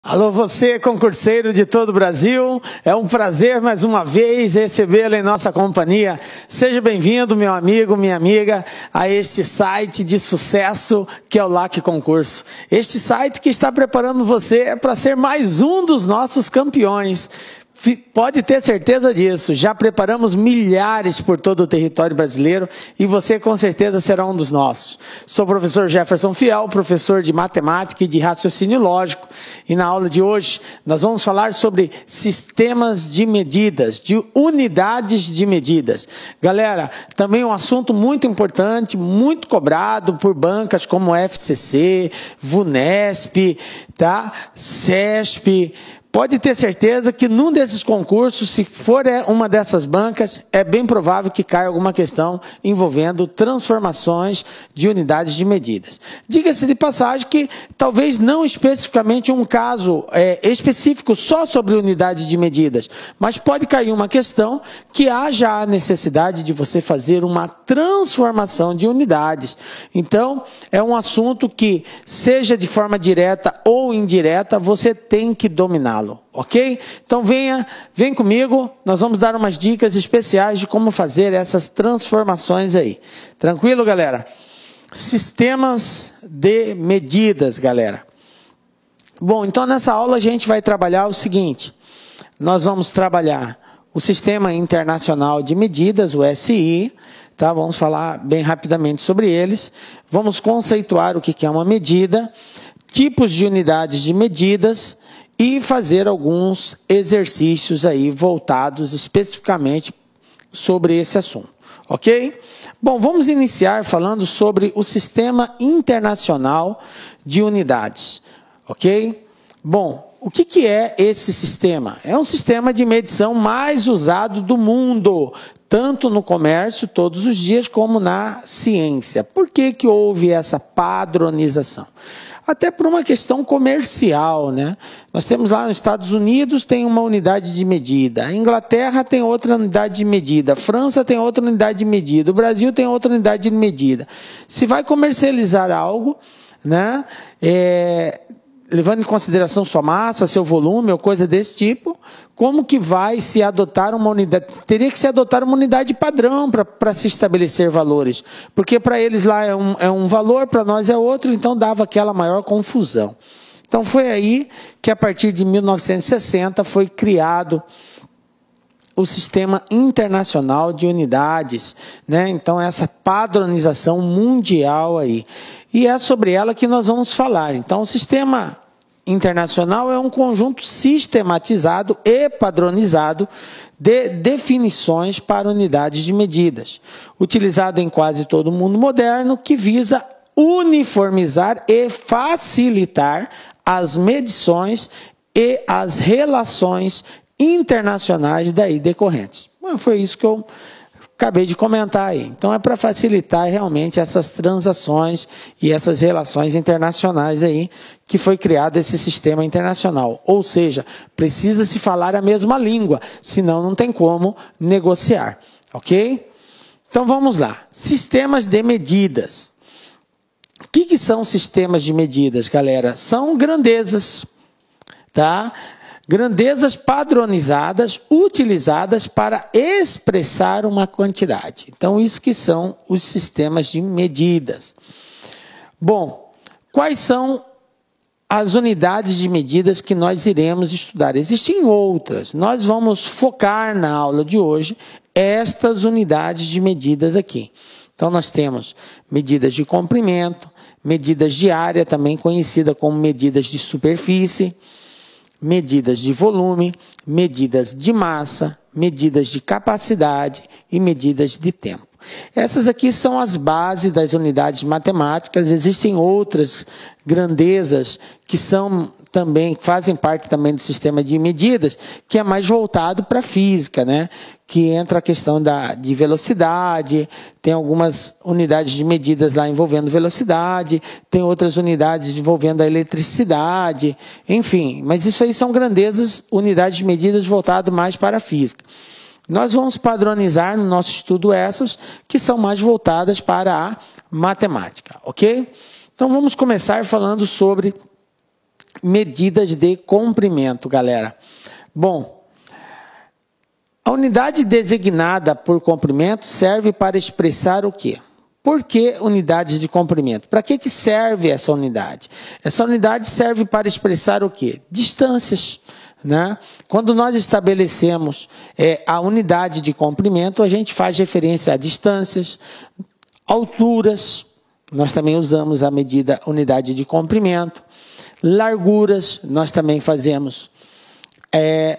Alô, você, concurseiro de todo o Brasil, é um prazer mais uma vez recebê-lo em nossa companhia. Seja bem-vindo, meu amigo, minha amiga, a este site de sucesso que é o LAC Concurso. Este site que está preparando você para ser mais um dos nossos campeões. Pode ter certeza disso, já preparamos milhares por todo o território brasileiro e você com certeza será um dos nossos. Sou o professor Jefferson Fiel, professor de matemática e de raciocínio lógico, e na aula de hoje nós vamos falar sobre sistemas de medidas, de unidades de medidas. Galera, também um assunto muito importante, muito cobrado por bancas como FCC, VUNESP, tá? CESP. Pode ter certeza que num desses concursos, se for uma dessas bancas, é bem provável que caia alguma questão envolvendo transformações de unidades de medidas. Diga-se de passagem que talvez não especificamente um caso específico só sobre unidade de medidas, mas pode cair uma questão que haja a necessidade de você fazer uma transformação de unidades. Então, é um assunto que, seja de forma direta ou indireta, você tem que dominá-lo. Ok? Então vem comigo, nós vamos dar umas dicas especiais de como fazer essas transformações aí. Tranquilo, galera? Sistemas de medidas, galera. Bom, então nessa aula a gente vai trabalhar o seguinte. Nós vamos trabalhar o Sistema Internacional de Medidas, o SI, tá? Vamos falar bem rapidamente sobre eles. Vamos conceituar o que é uma medida, tipos de unidades de medidas, e fazer alguns exercícios aí voltados especificamente sobre esse assunto, ok? Bom, vamos iniciar falando sobre o Sistema Internacional de Unidades, ok? Bom, o que é esse sistema? É um sistema de medição mais usado do mundo, tanto no comércio todos os dias como na ciência. Por que houve essa padronização? Até por uma questão comercial, né? Nós temos lá nos Estados Unidos tem uma unidade de medida, a Inglaterra tem outra unidade de medida, a França tem outra unidade de medida, o Brasil tem outra unidade de medida. Se vai comercializar algo, né? Levando em consideração sua massa, seu volume ou coisa desse tipo, como que vai se adotar uma unidade? Teria que se adotar uma unidade padrão para se estabelecer valores, porque para eles lá é um valor, para nós é outro, então dava aquela maior confusão. Então foi aí que a partir de 1960 foi criado o Sistema Internacional de Unidades, né? Então essa padronização mundial aí. E é sobre ela que nós vamos falar. Então o Sistema Internacional é um conjunto sistematizado e padronizado de definições para unidades de medidas, utilizado em quase todo o mundo moderno, que visa uniformizar e facilitar as medições e as relações internacionais daí decorrentes. Bom, foi isso que eu acabei de comentar aí. Então é para facilitar realmente essas transações e essas relações internacionais aí que foi criado esse sistema internacional. Ou seja, precisa se falar a mesma língua, senão não tem como negociar, ok? Então vamos lá. Sistemas de medidas. O que são sistemas de medidas, galera? São grandezas, tá? Grandezas padronizadas, utilizadas para expressar uma quantidade. Então, isso que são os sistemas de medidas. Bom, quais são as unidades de medidas que nós iremos estudar? Existem outras. Nós vamos focar na aula de hoje estas unidades de medidas aqui. Então, nós temos medidas de comprimento, medidas de área, também conhecida como medidas de superfície, medidas de volume, medidas de massa, medidas de capacidade e medidas de tempo. Essas aqui são as bases das unidades matemáticas. Existem outras grandezas que fazem parte também do sistema de medidas, que é mais voltado para a física, né? Que entra a questão de velocidade, tem algumas unidades de medidas lá envolvendo velocidade, tem outras unidades envolvendo a eletricidade, enfim, mas isso aí são grandezas, unidades de medidas voltadas mais para a física. Nós vamos padronizar no nosso estudo essas que são mais voltadas para a matemática, ok? Então vamos começar falando sobre medidas de comprimento, galera. Bom, a unidade designada por comprimento serve para expressar o quê? Por que unidades de comprimento? Para que serve essa unidade? Essa unidade serve para expressar o quê? Distâncias, né? Quando nós estabelecemos a unidade de comprimento, a gente faz referência a distâncias, alturas, nós também usamos a medida unidade de comprimento, larguras, nós também fazemos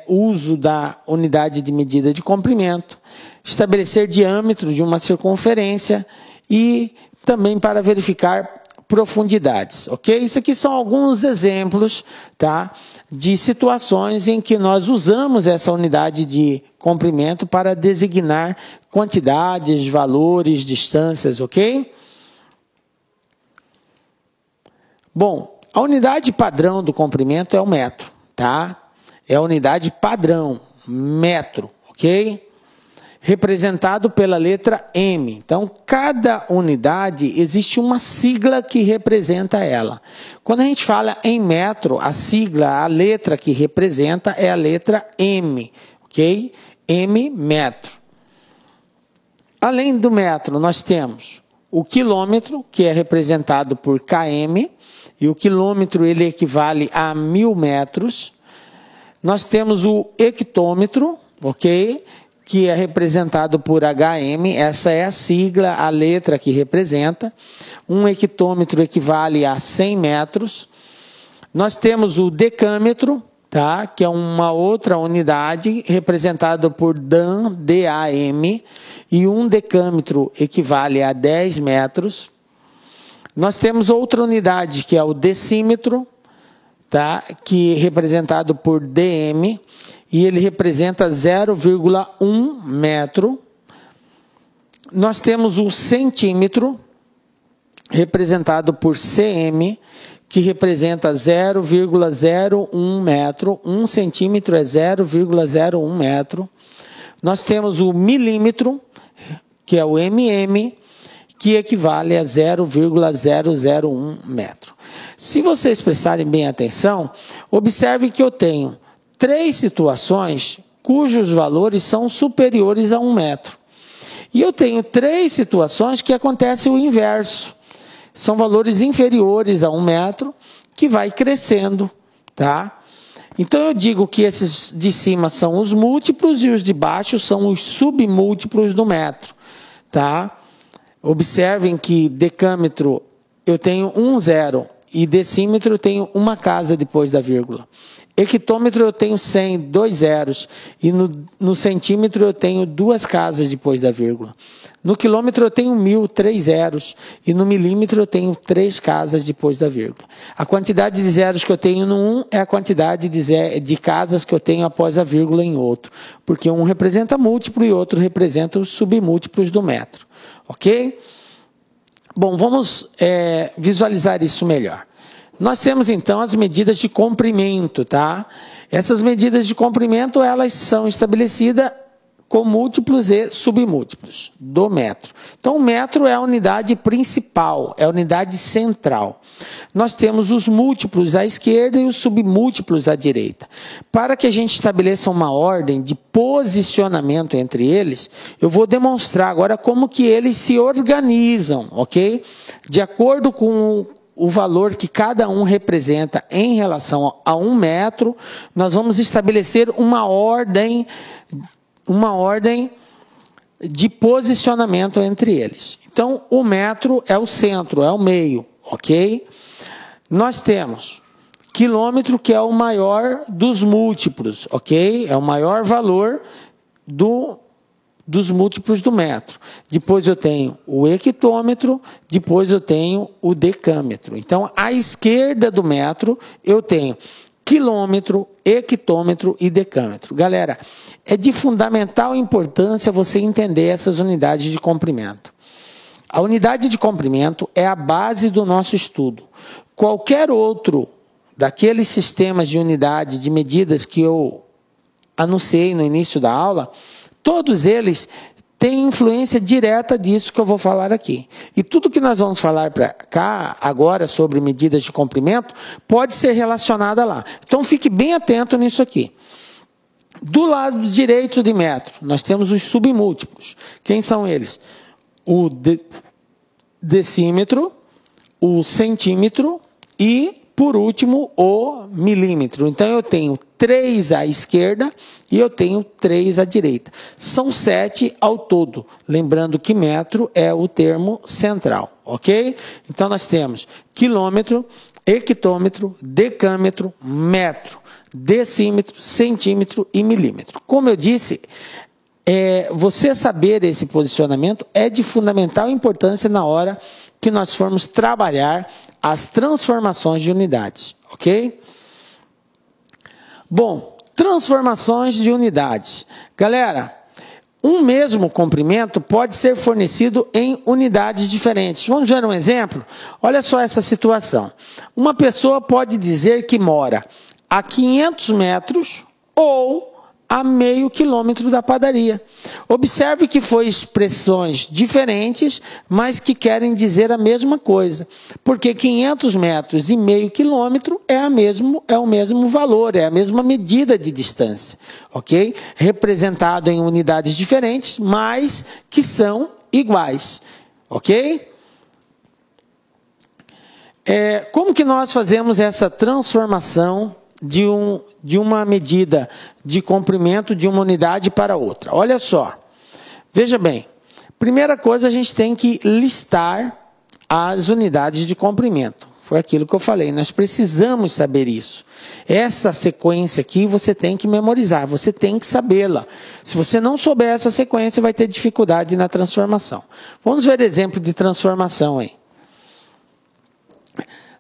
uso da unidade de medida de comprimento, estabelecer diâmetro de uma circunferência e também para verificar profundidades, ok? Isso aqui são alguns exemplos, tá, de situações em que nós usamos essa unidade de comprimento para designar quantidades, valores, distâncias, ok? Bom, a unidade padrão do comprimento é o metro, tá? É a unidade padrão, metro, ok? Representado pela letra M. Então, cada unidade existe uma sigla que representa ela. Quando a gente fala em metro, a sigla, a letra que representa é a letra M, ok? M, metro. Além do metro, nós temos o quilômetro, que é representado por km, e o quilômetro ele equivale a 1000 metros. Nós temos o hectômetro, ok? Que é representado por HM, essa é a sigla, a letra que representa. Um hectômetro equivale a 100 metros. Nós temos o decâmetro, tá? Que é uma outra unidade representada por DAM, D-A-M, e um decâmetro equivale a 10 metros. Nós temos outra unidade que é o decímetro, tá? Que é representado por DM, e ele representa 0,1 metro. Nós temos o centímetro, representado por CM, que representa 0,01 metro. 1 centímetro é 0,01 metro. Nós temos o milímetro, que é o MM, que equivale a 0,001 metro. Se vocês prestarem bem atenção, observe que eu tenho 3 situações cujos valores são superiores a 1 metro. E eu tenho 3 situações que acontece o inverso. São valores inferiores a 1 metro, que vai crescendo, tá? Então eu digo que esses de cima são os múltiplos e os de baixo são os submúltiplos do metro, tá? Observem que decâmetro eu tenho 1 zero e decímetro eu tenho uma casa depois da vírgula. Hectômetro eu tenho 100, 2 zeros, e no centímetro eu tenho 2 casas depois da vírgula. No quilômetro eu tenho 1000, 3 zeros, e no milímetro eu tenho 3 casas depois da vírgula. A quantidade de zeros que eu tenho no 1 é a quantidade de casas que eu tenho após a vírgula em outro, porque um representa múltiplo e outro representa os submúltiplos do metro. Ok? Bom, vamos visualizar isso melhor. Nós temos então as medidas de comprimento, tá? Essas medidas de comprimento, elas são estabelecidas com múltiplos e submúltiplos do metro. Então, o metro é a unidade principal, é a unidade central. Nós temos os múltiplos à esquerda e os submúltiplos à direita. Para que a gente estabeleça uma ordem de posicionamento entre eles, eu vou demonstrar agora como que eles se organizam, ok? De acordo com o valor que cada um representa em relação a 1 metro, nós vamos estabelecer uma ordem de posicionamento entre eles. Então, o metro é o centro, é o meio, ok? Nós temos quilômetro, que é o maior dos múltiplos, ok? É o maior valor dos múltiplos do metro. Depois eu tenho o hectômetro, depois eu tenho o decâmetro. Então, à esquerda do metro, eu tenho quilômetro, hectômetro e decâmetro. Galera, é de fundamental importância você entender essas unidades de comprimento. A unidade de comprimento é a base do nosso estudo. Qualquer outro daqueles sistemas de unidade de medidas que eu anunciei no início da aula, todos eles tem influência direta disso que eu vou falar aqui. E tudo que nós vamos falar para cá agora sobre medidas de comprimento pode ser relacionado lá. Então fique bem atento nisso aqui. Do lado direito de metro, nós temos os submúltiplos. Quem são eles? O decímetro, o centímetro e, por último, o milímetro. Então eu tenho 3 à esquerda e eu tenho 3 à direita. São 7 ao todo. Lembrando que metro é o termo central, ok? Então nós temos quilômetro, hectômetro, decâmetro, metro, decímetro, centímetro e milímetro. Como eu disse, você saber esse posicionamento é de fundamental importância na hora que nós formos trabalhar as transformações de unidades, ok? Bom, transformações de unidades. Galera, um mesmo comprimento pode ser fornecido em unidades diferentes. Vamos ver um exemplo? Olha só essa situação. Uma pessoa pode dizer que mora a 500 metros ou a meio quilômetro da padaria. Observe que foi expressões diferentes, mas que querem dizer a mesma coisa. Porque 500 metros e meio quilômetro é o mesmo valor, é a mesma medida de distância. Ok? Representado em unidades diferentes, mas que são iguais. Ok? Como que nós fazemos essa transformação de uma medida de comprimento de uma unidade para outra? Olha só, veja bem, primeira coisa a gente tem que listar as unidades de comprimento. Foi aquilo que eu falei, nós precisamos saber isso. Essa sequência aqui você tem que memorizar, você tem que sabê-la. Se você não souber essa sequência, vai ter dificuldade na transformação. Vamos ver exemplo de transformação aí.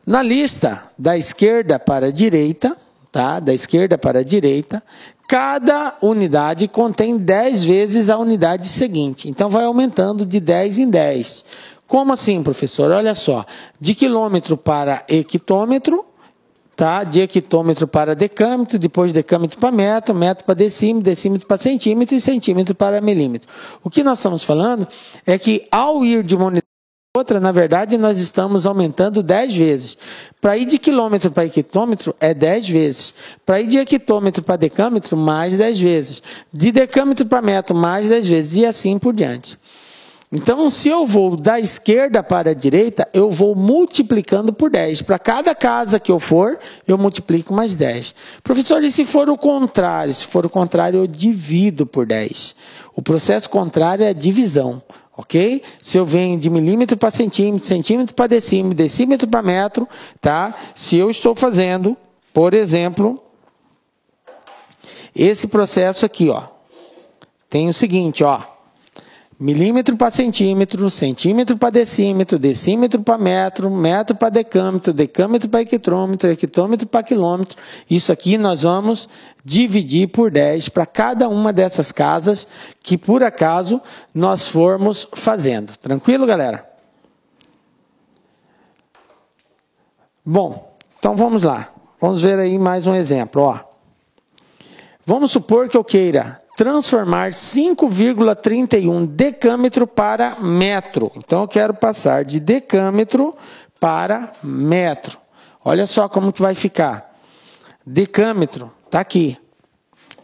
Na lista da esquerda para a direita, tá? Da esquerda para a direita, cada unidade contém 10 vezes a unidade seguinte. Então vai aumentando de 10 em 10. Como assim, professor? Olha só, de quilômetro para hectômetro, tá? De hectômetro para decâmetro, depois decâmetro para metro, metro para decímetro, decímetro para centímetro e centímetro para milímetro. O que nós estamos falando é que ao ir de uma unidade outra, na verdade, nós estamos aumentando 10 vezes. Para ir de quilômetro para hectômetro, é 10 vezes. Para ir de hectômetro para decâmetro, mais 10 vezes. De decâmetro para metro, mais 10 vezes. E assim por diante. Então, se eu vou da esquerda para a direita, eu vou multiplicando por 10. Para cada casa que eu for, eu multiplico mais 10. Professor, e se for o contrário? Se for o contrário, eu divido por 10. O processo contrário é a divisão. Ok? Se eu venho de milímetro para centímetro, centímetro para decímetro, decímetro para metro, tá? Se eu estou fazendo, por exemplo, esse processo aqui, ó, tem o seguinte, ó, milímetro para centímetro, centímetro para decímetro, decímetro para metro, metro para decâmetro, decâmetro para hectômetro, hectômetro para quilômetro. Isso aqui nós vamos dividir por 10 para cada uma dessas casas que por acaso nós formos fazendo. Tranquilo, galera? Bom, então vamos lá. Vamos ver aí mais um exemplo, ó. Vamos supor que eu queira transformar 5,31 decâmetro para metro. Então, eu quero passar de decâmetro para metro. Olha só como que vai ficar. Decâmetro está aqui.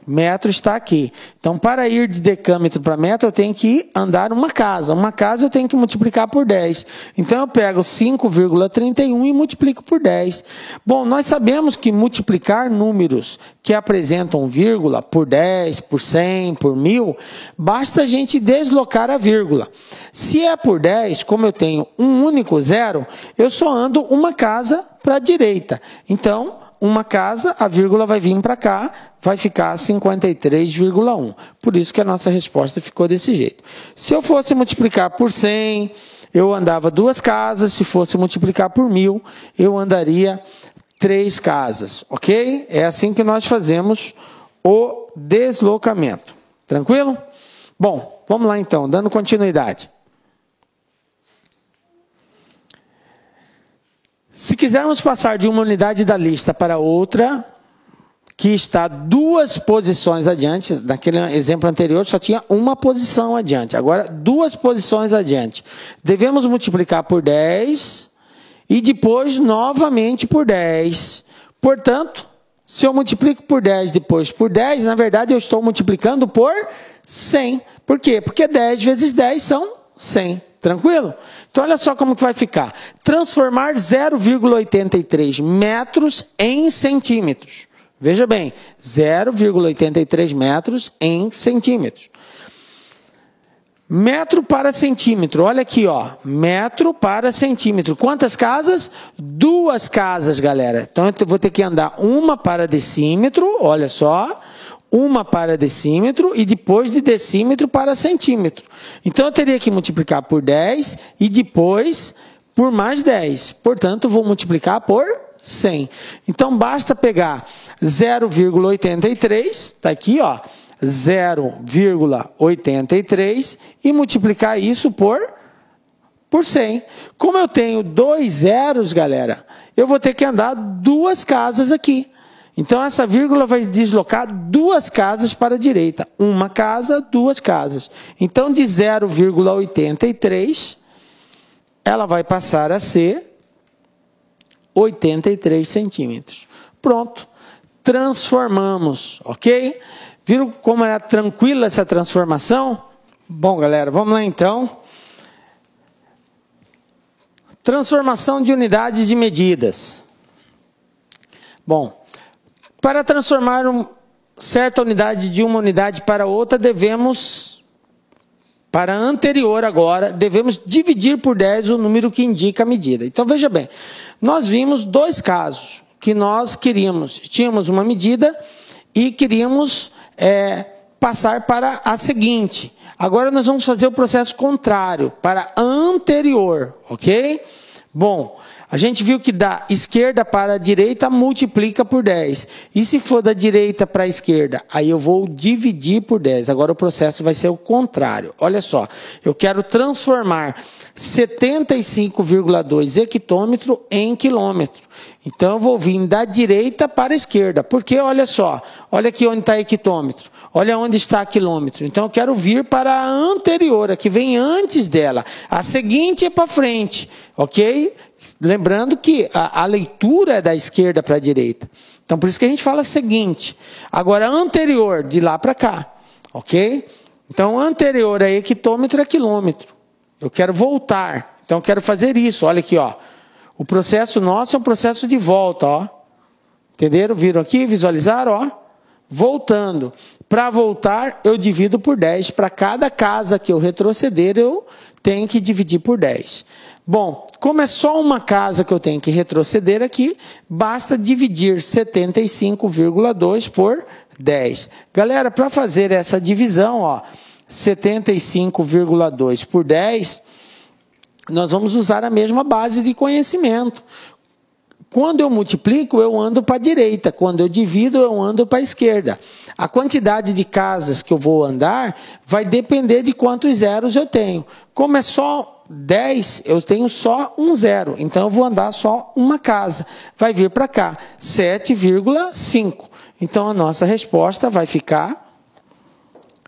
Metro está aqui. Então, para ir de decâmetro para metro, eu tenho que andar uma casa. Uma casa eu tenho que multiplicar por 10. Então, eu pego 5,31 e multiplico por 10. Bom, nós sabemos que multiplicar números que apresentam vírgula por 10, por 100, por 1000, basta a gente deslocar a vírgula. Se é por 10, como eu tenho um único zero, eu só ando uma casa para a direita. Então, uma casa, a vírgula vai vir para cá, vai ficar 53,1. Por isso que a nossa resposta ficou desse jeito. Se eu fosse multiplicar por 100, eu andava 2 casas. Se fosse multiplicar por 1000, eu andaria 3 casas. Ok? É assim que nós fazemos o deslocamento. Tranquilo? Bom, vamos lá então, dando continuidade. Se quisermos passar de uma unidade da lista para outra, que está 2 posições adiante. Naquele exemplo anterior só tinha uma posição adiante. Agora 2 posições adiante. Devemos multiplicar por 10 e depois novamente por 10. Portanto, se eu multiplico por 10 depois por 10, na verdade eu estou multiplicando por 100. Por quê? Porque 10 vezes 10 são 100. Tranquilo? Então, olha só como que vai ficar. Transformar 0,83 metros em centímetros. Veja bem, 0,83 metros em centímetros. Metro para centímetro. Olha aqui, ó. Metro para centímetro. Quantas casas? 2 casas, galera. Então, eu vou ter que andar uma para decímetro. Olha só. Uma para decímetro e depois de decímetro para centímetro. Então, eu teria que multiplicar por 10 e depois por mais 10. Portanto, vou multiplicar por 100. Então, basta pegar 0,83, está aqui, ó, 0,83 e multiplicar isso por 100. Como eu tenho 2 zeros, galera, eu vou ter que andar 2 casas aqui. Então, essa vírgula vai deslocar 2 casas para a direita. Uma casa, 2 casas. Então, de 0,83, ela vai passar a ser 83 centímetros. Pronto. Transformamos, ok? Viram como é tranquila essa transformação? Bom, galera, vamos lá então. Transformação de unidades de medidas. Bom, para transformar certa unidade de uma unidade para outra, para a anterior agora, devemos dividir por 10 o número que indica a medida. Então, veja bem, nós vimos 2 casos que nós tínhamos uma medida e queríamos passar para a seguinte. Agora nós vamos fazer o processo contrário, para a anterior, ok? Bom, a gente viu que da esquerda para a direita multiplica por 10. E se for da direita para a esquerda, aí eu vou dividir por 10. Agora o processo vai ser o contrário. Olha só, eu quero transformar 75,2 hectômetro em quilômetro. Então eu vou vir da direita para a esquerda. Porque olha só, olha aqui onde está hectômetro. Olha onde está quilômetro. Então eu quero vir para a anterior, a que vem antes dela. A seguinte é para frente, ok? Lembrando que a leitura é da esquerda para a direita. Então por isso que a gente fala seguinte. Agora anterior, de lá para cá, ok? Então anterior a hectômetro é quilômetro. Eu quero voltar. Então eu quero fazer isso. Olha aqui, ó. O processo nosso é um processo de volta, ó. Entenderam? Viram aqui? Visualizaram, ó? Voltando. Para voltar, eu divido por 10. Para cada casa que eu retroceder, eu tenho que dividir por 10. Bom, como é só uma casa que eu tenho que retroceder aqui, basta dividir 75,2 por 10. Galera, para fazer essa divisão, ó, 75,2 por 10, nós vamos usar a mesma base de conhecimento. Quando eu multiplico, eu ando para a direita. Quando eu divido, eu ando para a esquerda. A quantidade de casas que eu vou andar vai depender de quantos zeros eu tenho. Como é só 10, eu tenho só um zero. Então, eu vou andar só uma casa. Vai vir para cá, 7,5. Então, a nossa resposta vai ficar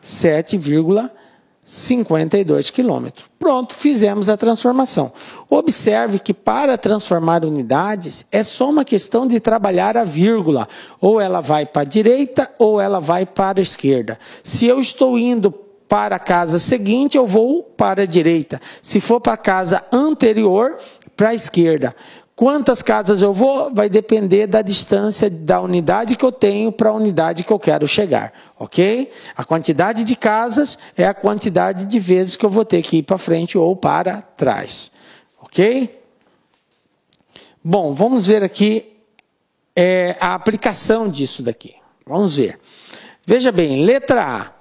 7,52 quilômetros. Pronto, fizemos a transformação. Observe que para transformar unidades é só uma questão de trabalhar a vírgula. Ou ela vai para a direita ou ela vai para a esquerda. Se eu estou indo para a casa seguinte, eu vou para a direita. Se for para a casa anterior, para a esquerda. Quantas casas eu vou? Vai depender da distância da unidade que eu tenho para a unidade que eu quero chegar, ok? A quantidade de casas é a quantidade de vezes que eu vou ter que ir para frente ou para trás, ok? Bom, vamos ver aqui a aplicação disso daqui. Vamos ver. Veja bem, letra A.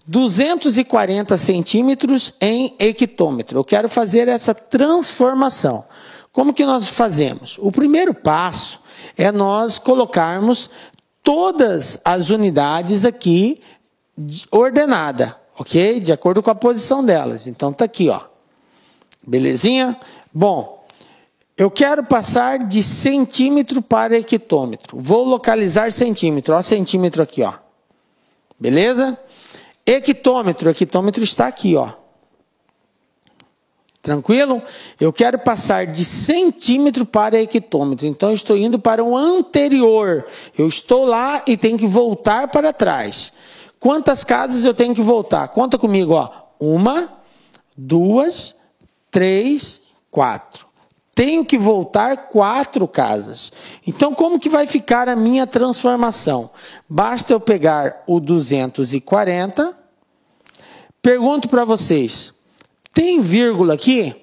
240 centímetros em hectômetro. Eu quero fazer essa transformação. Como que nós fazemos? O primeiro passo é nós colocarmos todas as unidades aqui ordenada, ok? De acordo com a posição delas. Então, tá aqui, ó. Belezinha? Bom, Eu quero passar de centímetro para hectômetro. Vou localizar centímetro. Ó, centímetro aqui, ó. Beleza? Hectômetro. Hectômetro está aqui, ó. Tranquilo? Eu quero passar de centímetro para hectômetro. Então, eu estou indo para o anterior. Eu estou lá e tenho que voltar para trás. Quantas casas eu tenho que voltar? Conta comigo, ó. 1, 2, 3, 4. Tenho que voltar 4 casas. Então, como que vai ficar a minha transformação? Basta eu pegar o 240. Pergunto para vocês, tem vírgula aqui?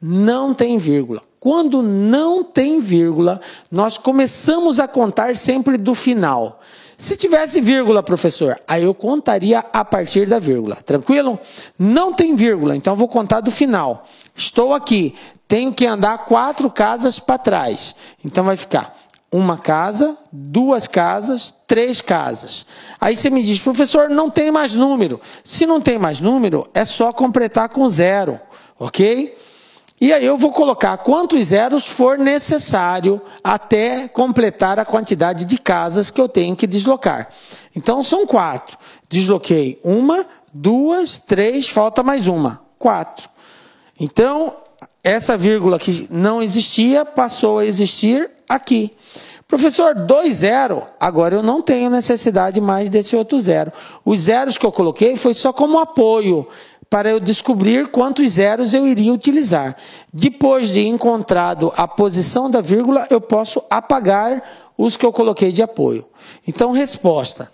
Não tem vírgula. Quando não tem vírgula, nós começamos a contar sempre do final. Se tivesse vírgula, professor, aí eu contaria a partir da vírgula. Tranquilo? Não tem vírgula, então eu vou contar do final. Estou aqui, tenho que andar 4 casas para trás. Então vai ficar 1 casa, 2 casas, 3 casas. Aí você me diz, professor, não tem mais número. Se não tem mais número, é só completar com 0, ok? E aí eu vou colocar quantos zeros for necessário até completar a quantidade de casas que eu tenho que deslocar. Então são 4. Desloquei 1, 2, 3, falta mais 1. 4. Então, essa vírgula que não existia, passou a existir aqui. Professor, 2 0, agora eu não tenho necessidade mais desse outro zero. Os zeros que eu coloquei foi só como apoio, para eu descobrir quantos zeros eu iria utilizar. Depois de encontrado a posição da vírgula, eu posso apagar os que eu coloquei de apoio. Então, resposta.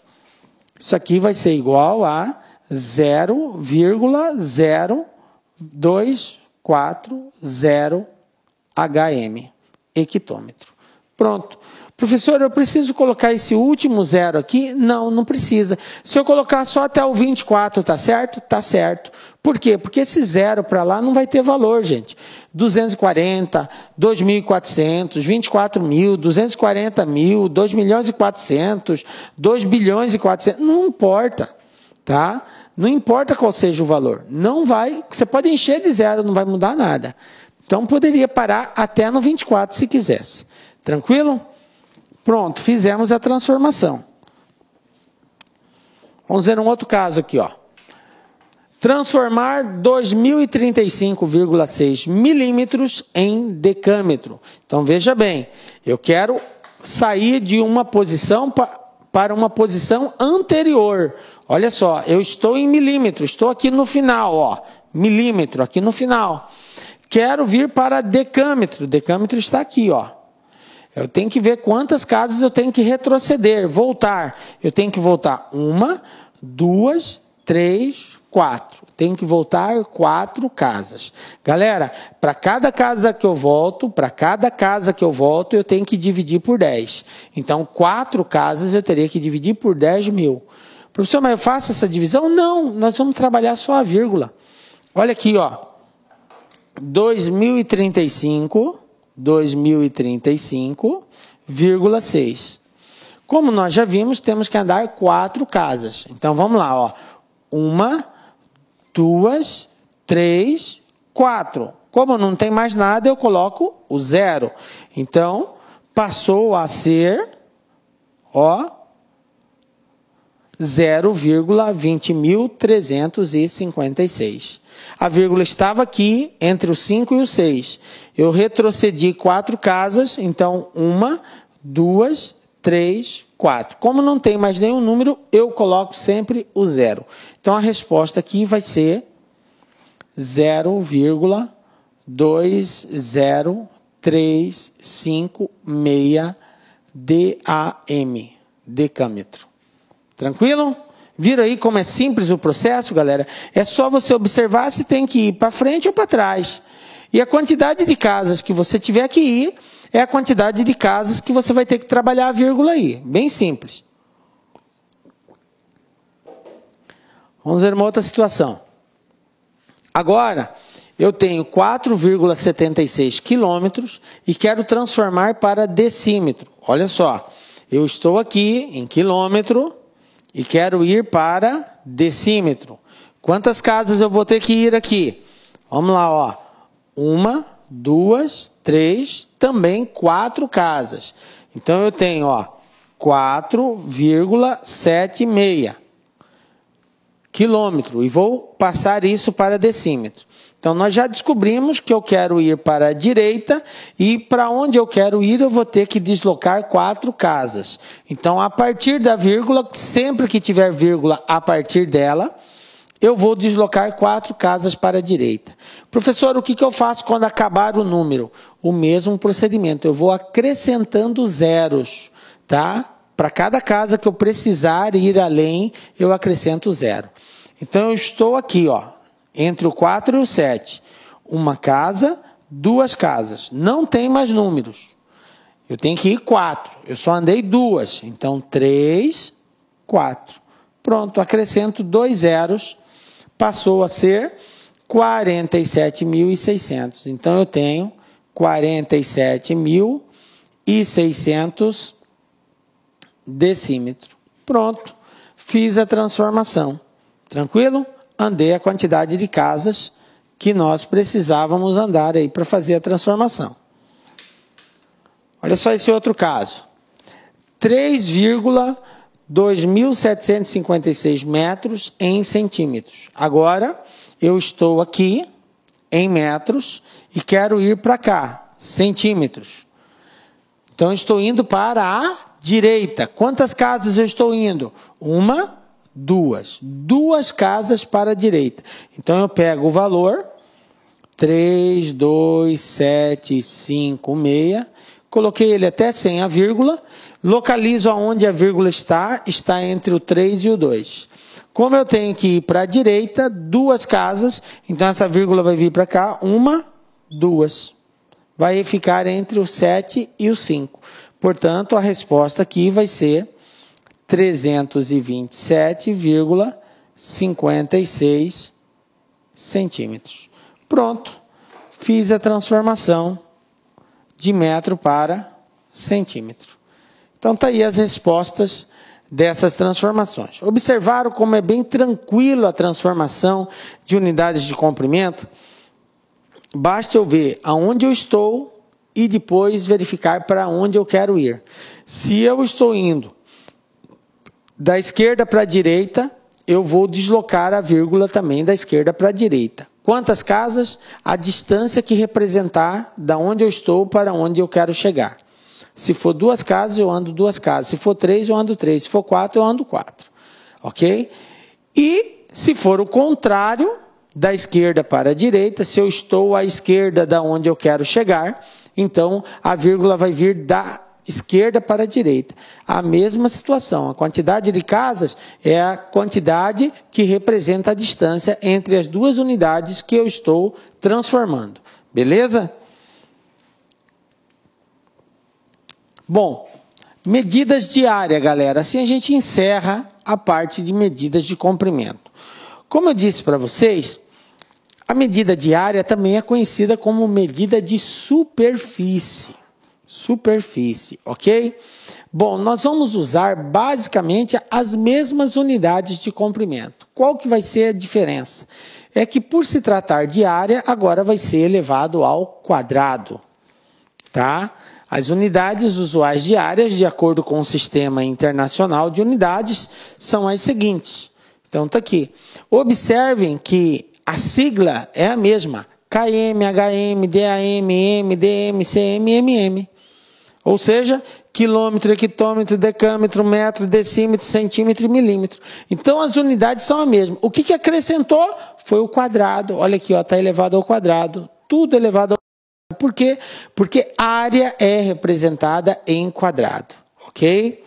Isso aqui vai ser igual a 0,0240 HM, hectômetro. Pronto. Professor, eu preciso colocar esse último zero aqui? Não, não precisa. Se eu colocar só até o 24, tá certo? Tá certo. Por quê? Porque esse zero para lá não vai ter valor, gente. 240, 2.400, 24 mil, 240 mil, 2 milhões e 400, 2 bilhões e 400, não importa, tá? Não importa qual seja o valor. Não vai, você pode encher de zero, não vai mudar nada. Então, poderia parar até no 24 se quisesse. Tranquilo? Pronto, fizemos a transformação. Vamos ver um outro caso aqui, ó. Transformar 2035,6 milímetros em decâmetro. Então, veja bem, eu quero sair de uma posição para uma posição anterior. Olha só, eu estou em milímetro, estou aqui no final, ó. Milímetro, aqui no final. Quero vir para decâmetro. Decâmetro está aqui, ó. Eu tenho que ver quantas casas eu tenho que retroceder, voltar. Eu tenho que voltar 1, 2, 3, 4. Tenho que voltar 4 casas. Galera, para cada casa que eu volto, eu tenho que dividir por 10. Então, 4 casas eu teria que dividir por 10 mil. Professor, mas eu faço essa divisão? Não, nós vamos trabalhar só a vírgula. Olha aqui, ó. 2035,6. Como nós já vimos, temos que andar 4 casas. Então, vamos lá, ó. 1, 2, 3, 4. Como não tem mais nada, eu coloco o 0. Então, passou a ser, ó, 0,20.356. A vírgula estava aqui entre o 5 e o 6. Eu retrocedi 4 casas, então 1, 2, 3, 4. Como não tem mais nenhum número, eu coloco sempre o 0. Então a resposta aqui vai ser 0,20356 DAM, decâmetro. Tranquilo? Viram aí como é simples o processo, galera? É só você observar se tem que ir para frente ou para trás. E a quantidade de casas que você tiver que ir é a quantidade de casas que você vai ter que trabalhar a vírgula aí. Bem simples. Vamos ver uma outra situação. Agora, eu tenho 4,76 quilômetros e quero transformar para decímetro. Olha só, eu estou aqui em quilômetro e quero ir para decímetro. Quantas casas eu vou ter que ir aqui? Vamos lá, ó. 1, 2, 3, também 4 casas. Então, eu tenho, 4,76 quilômetro. E vou passar isso para decímetro. Então, nós já descobrimos que eu quero ir para a direita e para onde eu quero ir eu vou ter que deslocar 4 casas. Então, a partir da vírgula, sempre que tiver vírgula a partir dela, eu vou deslocar 4 casas para a direita. Professor, o que eu faço quando acabar o número? O mesmo procedimento, eu vou acrescentando zeros, tá? Para cada casa que eu precisar ir além, eu acrescento 0. Então, eu estou aqui, entre o 4 e o 7. Uma casa, 2 casas. Não tem mais números. Eu tenho que ir 4. Eu só andei 2. Então, 3, 4. Pronto, acrescento 2 zeros. Passou a ser 47.600. Então, eu tenho 47.600 decímetros. Pronto, fiz a transformação. Tranquilo? Andei a quantidade de casas que nós precisávamos andar aí para fazer a transformação. Olha só esse outro caso. 3,2756 metros em centímetros. Agora, eu estou aqui em metros e quero ir para cá, centímetros. Então, estou indo para a direita. Quantas casas eu estou indo? 1, 2. 2 casas para a direita. Então, eu pego o valor 32756, coloquei ele até sem a vírgula, localizo aonde a vírgula está entre o 3 e o 2. Como eu tenho que ir para a direita, 2 casas, então essa vírgula vai vir para cá, 1, 2. Vai ficar entre o 7 e o 5. Portanto, a resposta aqui vai ser 327,56 centímetros. Pronto, fiz a transformação de metro para centímetro. Então, está aí as respostas dessas transformações. Observaram como é bem tranquilo a transformação de unidades de comprimento? Basta eu ver aonde eu estou e depois verificar para onde eu quero ir. Se eu estou indo da esquerda para a direita, eu vou deslocar a vírgula também da esquerda para a direita. Quantas casas? A distância que representar da onde eu estou para onde eu quero chegar. Se for 2 casas, eu ando 2 casas. Se for 3, eu ando 3. Se for 4, eu ando 4. Ok? E se for o contrário, da esquerda para a direita, se eu estou à esquerda da onde eu quero chegar, então a vírgula vai vir da esquerda para a direita. A mesma situação, a quantidade de casas é a quantidade que representa a distância entre as 2 unidades que eu estou transformando. Beleza? Bom, medidas de área, galera. Assim a gente encerra a parte de medidas de comprimento. Como eu disse para vocês, a medida de área também é conhecida como medida de superfície. Superfície, ok? Bom, nós vamos usar basicamente as mesmas unidades de comprimento. Qual que vai ser a diferença? É que por se tratar de área, agora vai ser elevado ao quadrado, tá? As unidades usuais de áreas, de acordo com o Sistema Internacional de Unidades, são as seguintes. Então, está aqui. Observem que a sigla é a mesma. km, hm, DAM, MDM, CM, MM. Ou seja, quilômetro, hectômetro, decâmetro, metro, decímetro, centímetro e milímetro. Então, as unidades são as mesmas. O que acrescentou foi o quadrado. Olha aqui, está elevado ao quadrado. Tudo elevado ao quadrado. Por quê? Porque área é representada em quadrado. Ok?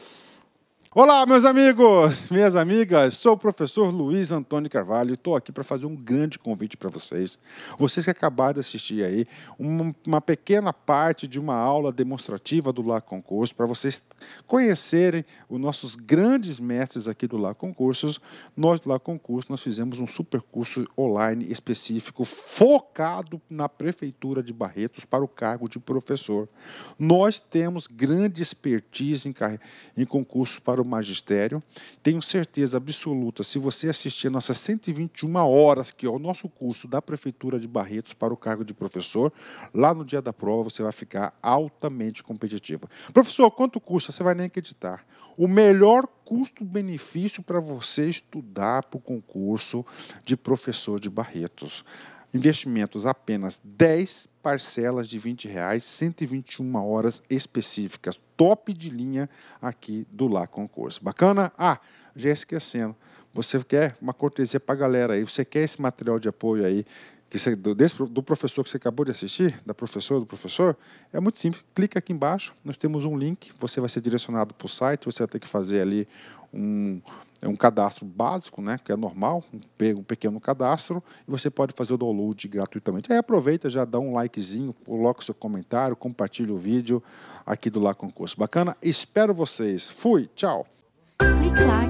Olá, meus amigos, minhas amigas, sou o professor Luiz Antônio Carvalho e estou aqui para fazer um grande convite para vocês. Vocês que acabaram de assistir aí uma pequena parte de uma aula demonstrativa do Lá Concurso, para vocês conhecerem os nossos grandes mestres aqui do Lá Concursos. Nós do Lá Concurso, nós fizemos um super curso online específico focado na Prefeitura de Barretos para o cargo de professor. Nós temos grande expertise em concursos para o magistério. Tenho certeza absoluta, se você assistir a nossas 121 horas, que é o nosso curso da Prefeitura de Barretos para o cargo de professor, lá no dia da prova você vai ficar altamente competitivo. Professor, quanto custa? Você vai nem acreditar. O melhor custo-benefício para você estudar para o concurso de professor de Barretos. Investimentos apenas 10 parcelas de R$20, 121 horas específicas, top de linha aqui do Lá Concurso. Bacana? Ah, já esquecendo, você quer uma cortesia para a galera aí, você quer esse material de apoio aí, do professor que você acabou de assistir, da professora, do professor, é muito simples. Clica aqui embaixo, nós temos um link, você vai ser direcionado para o site, você vai ter que fazer ali um cadastro básico, né, que é normal, um pequeno cadastro, e você pode fazer o download gratuitamente. Aí aproveita, já dá um likezinho, coloca o seu comentário, compartilha o vídeo aqui do Lá Concurso. Bacana? Espero vocês. Fui, tchau! Clique lá